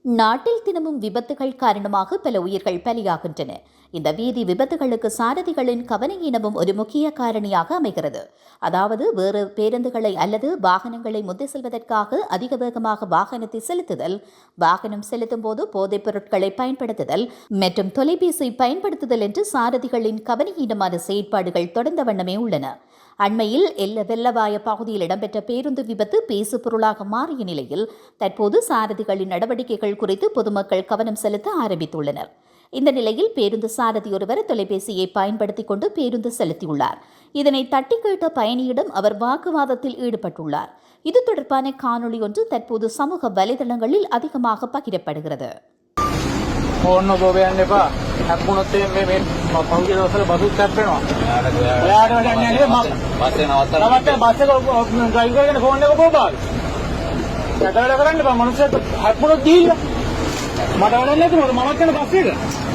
நாட்டில் தினமும் விபத்துகள் காரணமாக பல உயிர்கள் பலியாகின்றன. இந்த வீதி விபத்துகளுக்கு சாரதிகளின் கவனயீனமும் ஒரு முக்கிய காரணியாக அமைகிறது. அதாவது வேறு பேருந்துகளை அல்லது வாகனங்களை முந்தி செல்வதற்காக அதிக வேகமாக வாகனத்தை செலுத்துதல், வாகனம் செலுத்தும் போது போதைப் பொருட்களை பயன்படுத்துதல் மற்றும் தொலைபேசி பயன்படுத்துதல் என்று சாரதிகளின் கவனயீனமான செயற்பாடுகள் தொடர்ந்த வண்ணமே உள்ளன. அண்மையில் வெள்ளவாய பகுதியில் இடம்பெற்ற பேருந்து விபத்து பேசு பொருளாக மாறிய நிலையில் தற்போது சாரதிகளின் நடவடிக்கைகள் குறித்து பொதுமக்கள் கவனம் செலுத்த ஆரம்பித்துள்ளனர். இந்த நிலையில் பேருந்து சாரதி ஒருவர் தொலைபேசியை பயன்படுத்திக் கொண்டு பேருந்து செலுத்தியுள்ளார். இதனை தட்டி கேட்ட பயணியிடம் அவர் வாக்குவாதத்தில் ஈடுபட்டுள்ளார். இது தொடர்பான காணொலி ஒன்று தற்போது சமூக வலைதளங்களில் அதிகமாக பகிரப்படுகிறது. මට වැඩක් නැති මොකද මමත් යන බස් එක